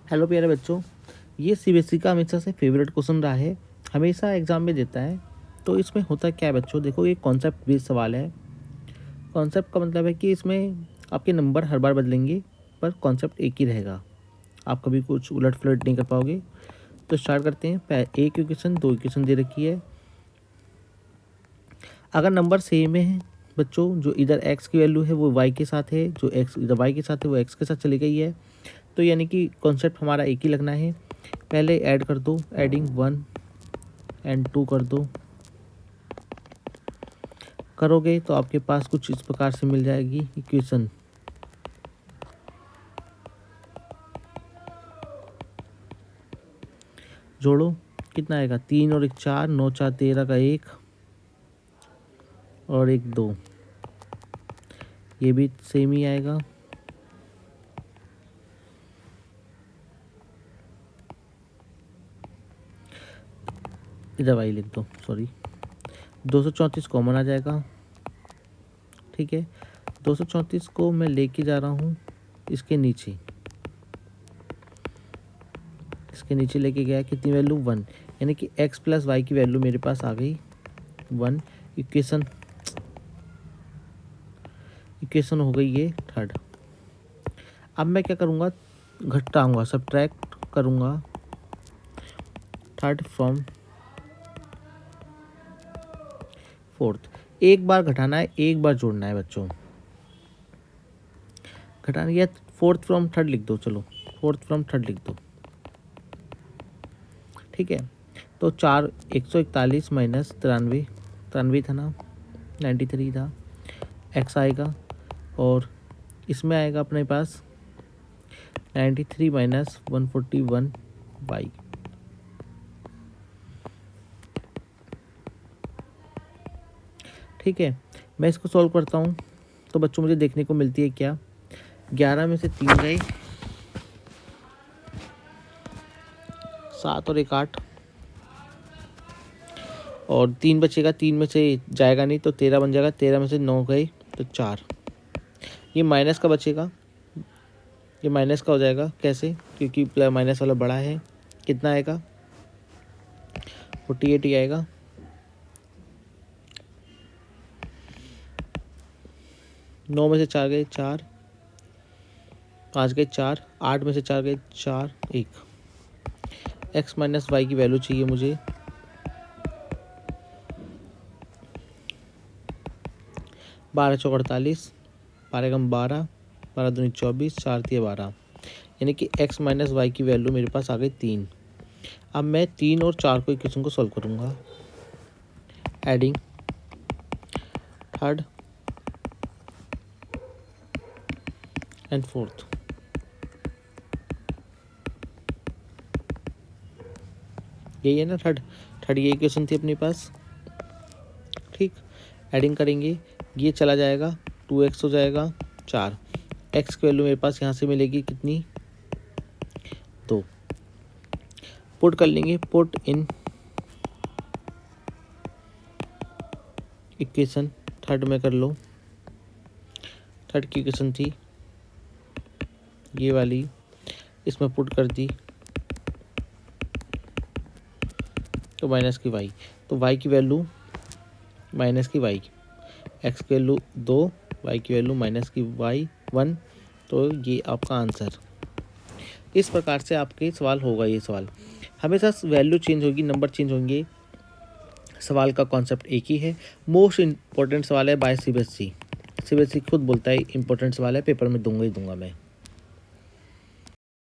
Hello प्यारे बच्चों, ये सीबीएसई का हमेशा से फेवरेट क्वेश्चन रहा है, हमेशा एग्जाम में देता है। तो इसमें होता क्या है बच्चों, देखो ये कॉन्सेप्ट बेस्ड सवाल है। कॉन्सेप्ट का मतलब है कि इसमें आपके नंबर हर बार बदलेंगे पर कॉन्सेप्ट एक ही रहेगा, आप कभी कुछ उलट पुलट नहीं कर पाओगे। तो स्टार्ट करते हैं। एक इक्वेशन, दो इक्वेशन दे रखी है। अगर नंबर सेम है बच्चों, जो इधर x की वैल्यू है वो y के साथ है, जो x इधर y के साथ है वो x के साथ चली गई है, तो यानी कि कॉन्सेप्ट हमारा एक ही लगना है। पहले ऐड कर दो, एडिंग 1 एंड 2 कर दो। करोगे तो आपके पास कुछ इस प्रकार से मिल जाएगी इक्वेशन। जोड़ो, कितना आएगा, 3 और 1 4, 9 4 13 का 1 और 1 2, ये भी सेम ही आएगा। इधर वाई लिख दो, सॉरी। 234 कॉमन आ जाएगा, ठीक है। 234 को मैं लेके जा रहा हूँ इसके नीचे, लेके गया, कितनी वैल्यू 1, यानी कि x प्लस वाई की वैल्यू मेरे पास आ गई 1। इक्वेशन हो गई ये थर्ड। अब मैं क्या करूँगा, घटाऊँगा, सब्ट्रैक्ट करूँगा थर्ड फ्रॉम फोर्थ। एक बार घटाना है, एक बार जोड़ना है बच्चों। घटाना या फोर्थ फ्रॉम थर्ड लिख दो, चलो फोर्थ फ्रॉम थर्ड लिख दो, ठीक है। तो 141 माइनस 93 था ना, 93 था, x आएगा और इसमें आएगा अपने पास 93 माइनस 141 y। ठीक है, मैं इसको सॉल्व करता हूँ। तो बच्चों मुझे देखने को मिलती है क्या, 11 में से 3 गए, 7 और 1 8, और 3 बचेगा, 3 में से जाएगा नहीं तो 13 बन जाएगा, 13 में से 9 गए तो 4। ये माइनस का बचेगा, ये माइनस का हो जाएगा, कैसे, क्योंकि प्लस माइनस वाला बड़ा है। कितना आएगा, 48 ही आएगा। नौ में से 4 गए 4, 5 गए 4, 8 में से 4 गए 4 1। x माइनस वाई की वैल्यू चाहिए मुझे, 12 चौक 48, 12 कम 12, 12 दूनी 24, 4 3 12, यानी कि x माइनस वाई की वैल्यू मेरे पास आ गई 3। अब मैं 3 और 4 को इक्वेशन को सॉल्व करूँगा, एडिंग थर्ड एंड फोर्थ। यही है ना थर्ड ये इक्वेशन थी अपने पास, ठीक। एडिंग करेंगे, ये चला जाएगा, 2x हो जाएगा 4, x की वैल्यू मेरे पास यहाँ से मिलेगी कितनी, 2। पुट कर लेंगे, पुट इन इक्वेशन थर्ड में कर लो। थर्ड की इक्वेशन थी ये वाली, इसमें पुट कर दी तो माइनस की वाई, तो वाई की वैल्यू माइनस की वाई, एक्स की वैल्यू 2, वाई की वैल्यू माइनस की वाई 1। तो ये आपका आंसर। इस प्रकार से आपके सवाल होगा। ये सवाल हमेशा वैल्यू चेंज होगी, नंबर चेंज होंगे, सवाल का कॉन्सेप्ट एक ही है। मोस्ट इम्पोर्टेंट सवाल है बाय सीबीएसई। सीबीएसई खुद बोलता है इम्पोर्टेंट सवाल है, पेपर में दूंगा ही दूंगा मैं।